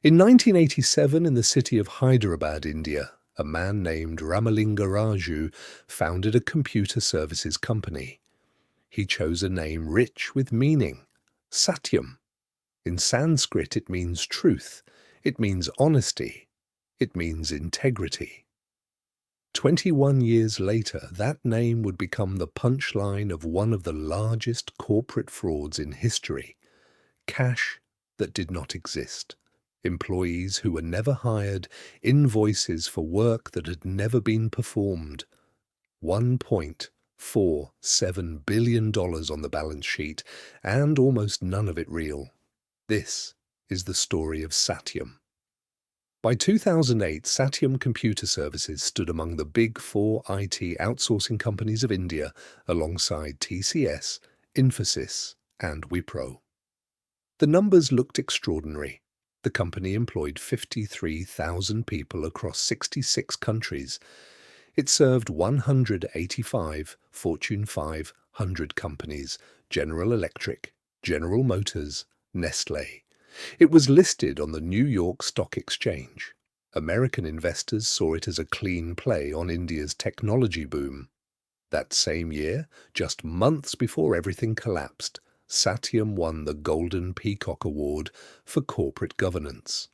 In 1987, in the city of Hyderabad, India, a man named Ramalinga Raju founded a computer services company. He chose a name rich with meaning, Satyam. In Sanskrit, it means truth, it means honesty, it means integrity. 21 years later, that name would become the punchline of one of the largest corporate frauds in history: cash that did not exist, employees who were never hired, invoices for work that had never been performed. $1.47 billion on the balance sheet, and almost none of it real. This is the story of Satyam. By 2008, Satyam Computer Services stood among the big four IT outsourcing companies of India, alongside TCS, Infosys, and Wipro. The numbers looked extraordinary. The company employed 53,000 people across 66 countries. It served 185 Fortune 500 companies: General Electric, General Motors, Nestlé. It was listed on the New York Stock Exchange. American investors saw it as a clean play on India's technology boom. That same year, just months before everything collapsed, Satyam won the Golden Peacock Award for corporate governance.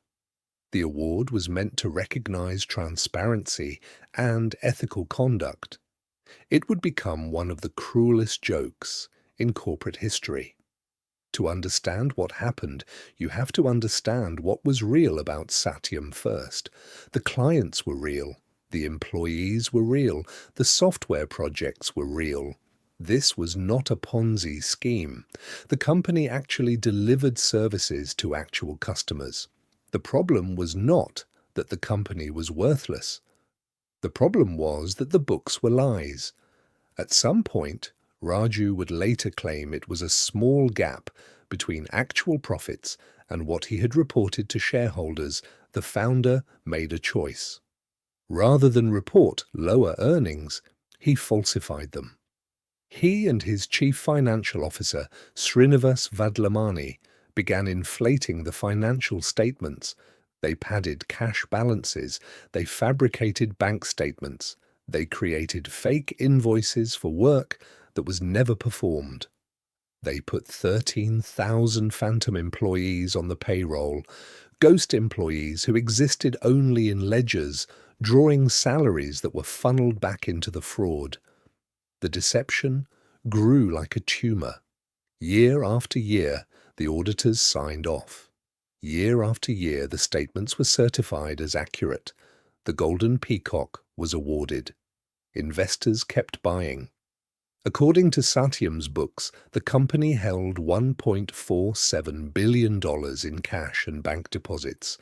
The award was meant to recognize transparency and ethical conduct. It would become one of the cruelest jokes in corporate history. To understand what happened, you have to understand what was real about Satyam first. The clients were real, the employees were real, the software projects were real. This was not a Ponzi scheme. The company actually delivered services to actual customers. The problem was not that the company was worthless. The problem was that the books were lies. At some point, Raju would later claim it was a small gap between actual profits and what he had reported to shareholders. The founder made a choice. Rather than report lower earnings, he falsified them. He and his chief financial officer, Srinivas Vadlamani, began inflating the financial statements. They padded cash balances, they fabricated bank statements, they created fake invoices for work that was never performed. They put 13,000 phantom employees on the payroll, ghost employees who existed only in ledgers, drawing salaries that were funneled back into the fraud. The deception grew like a tumor. Year after year, the auditors signed off. Year after year, the statements were certified as accurate. The Golden Peacock was awarded. Investors kept buying. According to Satyam's books, the company held $1.47 billion in cash and bank deposits.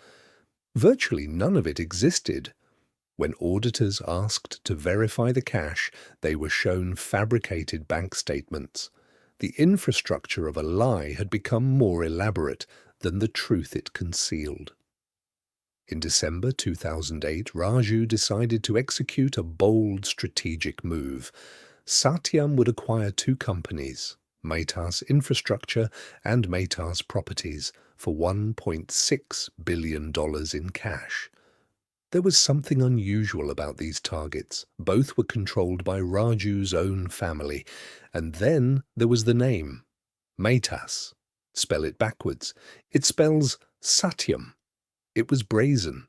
Virtually none of it existed. When auditors asked to verify the cash, they were shown fabricated bank statements. The infrastructure of a lie had become more elaborate than the truth it concealed. In December 2008, Raju decided to execute a bold strategic move. Satyam would acquire two companies, Maytas Infrastructure and Maytas Properties, for $1.6 billion in cash. There was something unusual about these targets. Both were controlled by Raju's own family. And then there was the name, Maytas. Spell it backwards. It spells Satyam. It was brazen.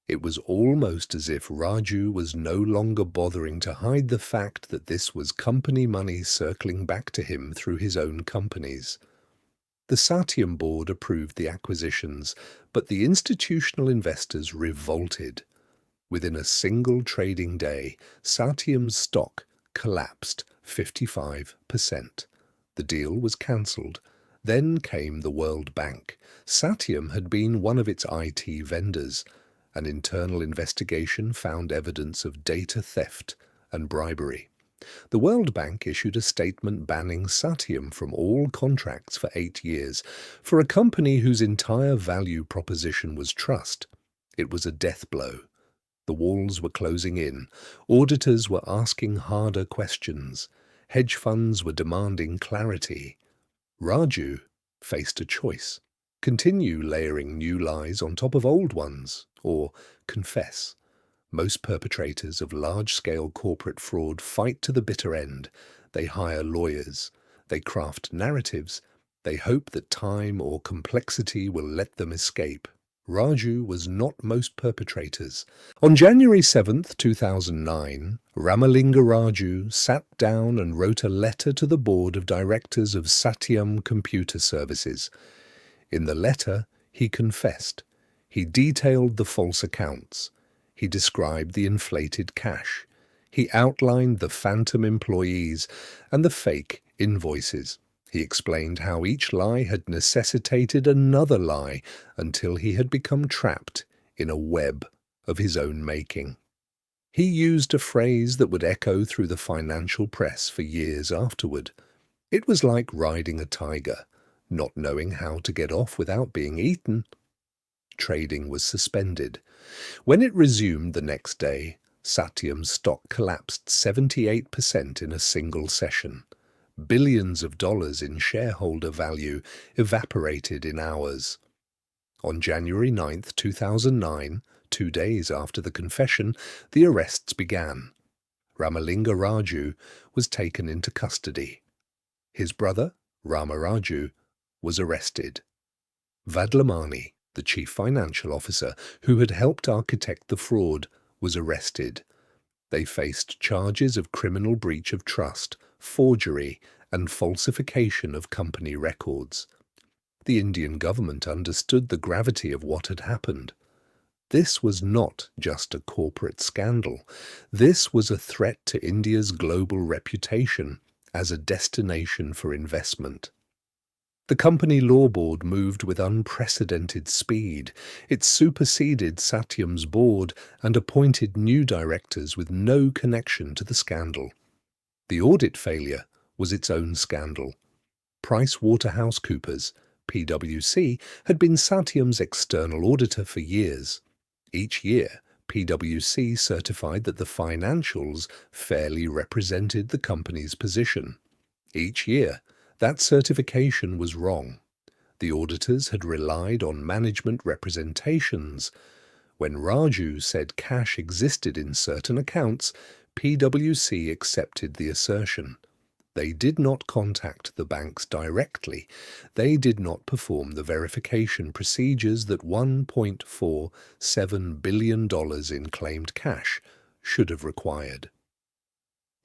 It was almost as if Raju was no longer bothering to hide the fact that this was company money circling back to him through his own companies. The Satyam board approved the acquisitions, but the institutional investors revolted. Within a single trading day, Satyam's stock collapsed 55%. The deal was cancelled. Then came the World Bank. Satyam had been one of its IT vendors. An internal investigation found evidence of data theft and bribery. The World Bank issued a statement banning Satyam from all contracts for 8 years. For a company whose entire value proposition was trust, it was a death blow. The walls were closing in. Auditors were asking harder questions. Hedge funds were demanding clarity. Raju faced a choice: Continue layering new lies on top of old ones, or confess. Most perpetrators of large-scale corporate fraud fight to the bitter end. They hire lawyers. They craft narratives. They hope that time or complexity will let them escape. Raju was not most perpetrators. On January 7th, 2009, Ramalinga Raju sat down and wrote a letter to the board of directors of Satyam Computer Services. In the letter, he confessed. He detailed the false accounts. He described the inflated cash. He outlined the phantom employees and the fake invoices. He explained how each lie had necessitated another lie until he had become trapped in a web of his own making. He used a phrase that would echo through the financial press for years afterward. It was like riding a tiger, not knowing how to get off without being eaten. Trading was suspended. When it resumed the next day, Satyam's stock collapsed 78% in a single session. Billions of dollars in shareholder value evaporated in hours. On January 9, 2009, 2 days after the confession, the arrests began. Ramalinga Raju was taken into custody. His brother, Rama Raju, was arrested. Vadlamani, the chief financial officer who had helped architect the fraud, was arrested. They faced charges of criminal breach of trust, forgery, and falsification of company records. The Indian government understood the gravity of what had happened. This was not just a corporate scandal. This was a threat to India's global reputation as a destination for investment. The company law board moved with unprecedented speed. It superseded Satyam's board and appointed new directors with no connection to the scandal. The audit failure was its own scandal. PricewaterhouseCoopers, PwC, had been Satyam's external auditor for years. Each year, PwC certified that the financials fairly represented the company's position. Each year, that certification was wrong. The auditors had relied on management representations. When Raju said cash existed in certain accounts, PwC accepted the assertion. They did not contact the banks directly. They did not perform the verification procedures that $1.47 billion in claimed cash should have required.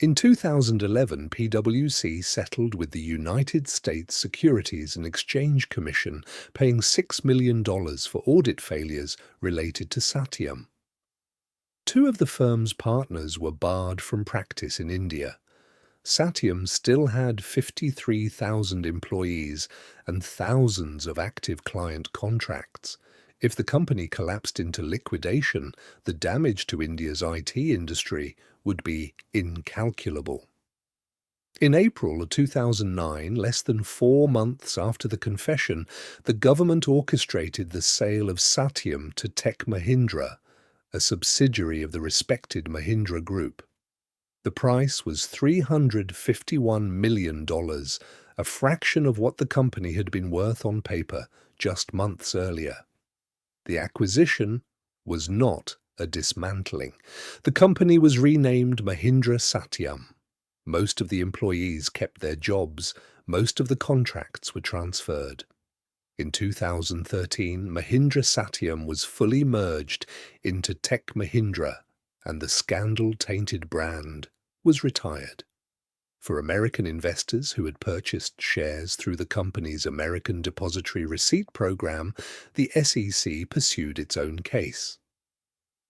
In 2011, PwC settled with the United States Securities and Exchange Commission, paying $6 million for audit failures related to Satyam. 2 of the firm's partners were barred from practice in India. Satyam still had 53,000 employees and thousands of active client contracts. If the company collapsed into liquidation, the damage to India's IT industry would be incalculable. In April of 2009, less than 4 months after the confession, the government orchestrated the sale of Satyam to Tech Mahindra, a subsidiary of the respected Mahindra Group. The price was $351 million, a fraction of what the company had been worth on paper just months earlier. The acquisition was not a dismantling. The company was renamed Mahindra Satyam. Most of the employees kept their jobs. Most of the contracts were transferred. In 2013, Mahindra Satyam was fully merged into Tech Mahindra, and the scandal-tainted brand was retired. For American investors who had purchased shares through the company's American Depository Receipt Program, the SEC pursued its own case.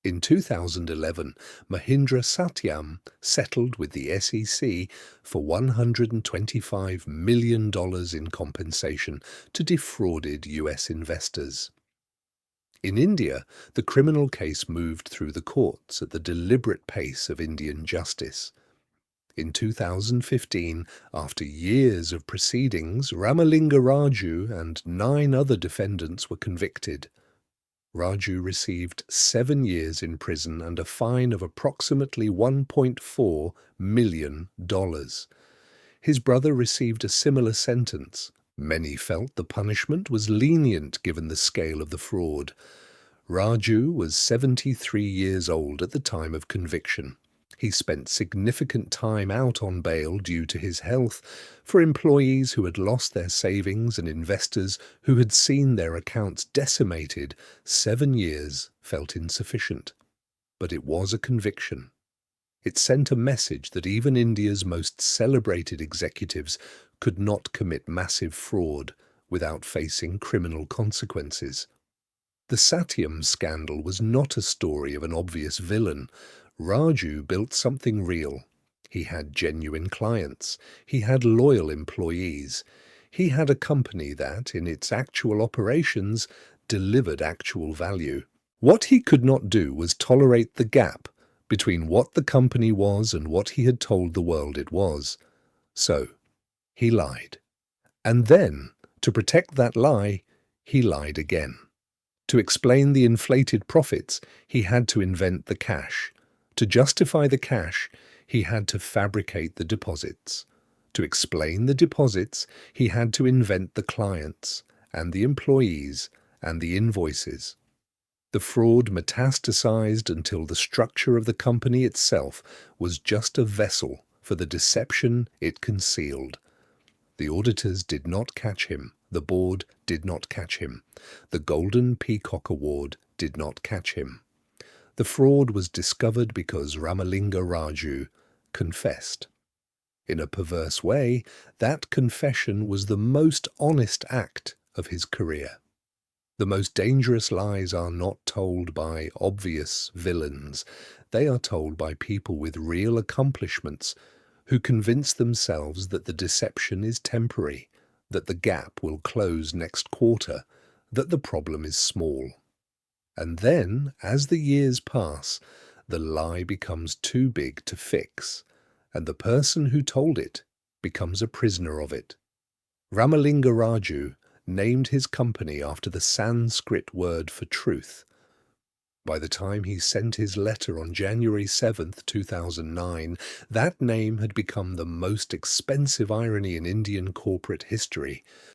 In 2011, Mahindra Satyam settled with the SEC for $125 million in compensation to defrauded U.S. investors. In India, the criminal case moved through the courts at the deliberate pace of Indian justice. In 2015, after years of proceedings, Ramalinga Raju and 9 other defendants were convicted. Raju received 7 years in prison and a fine of approximately $1.4 million. His brother received a similar sentence, Many felt the punishment was lenient given the scale of the fraud. Raju was 73 years old at the time of conviction. He spent significant time out on bail due to his health. For employees who had lost their savings and investors who had seen their accounts decimated, 7 years felt insufficient. But it was a conviction. It sent a message that even India's most celebrated executives could not commit massive fraud without facing criminal consequences. The Satyam scandal was not a story of an obvious villain. Raju built something real. He had genuine clients. He had loyal employees. He had a company that, in its actual operations, delivered actual value. What he could not do was tolerate the gap between what the company was and what he had told the world it was. So, he lied. And then, to protect that lie, he lied again. To explain the inflated profits, he had to invent the cash. To justify the cash, he had to fabricate the deposits. To explain the deposits, he had to invent the clients, and the employees, and the invoices. The fraud metastasized until the structure of the company itself was just a vessel for the deception it concealed. The auditors did not catch him. The board did not catch him. The Golden Peacock Award did not catch him. The fraud was discovered because Ramalinga Raju confessed. In a perverse way, that confession was the most honest act of his career. The most dangerous lies are not told by obvious villains. They are told by people with real accomplishments who convince themselves that the deception is temporary, that the gap will close next quarter, that the problem is small. And then, as the years pass, the lie becomes too big to fix, and the person who told it becomes a prisoner of it. Ramalinga Raju named his company after the Sanskrit word for truth. By the time he sent his letter on January 7th, 2009, that name had become the most expensive irony in Indian corporate history.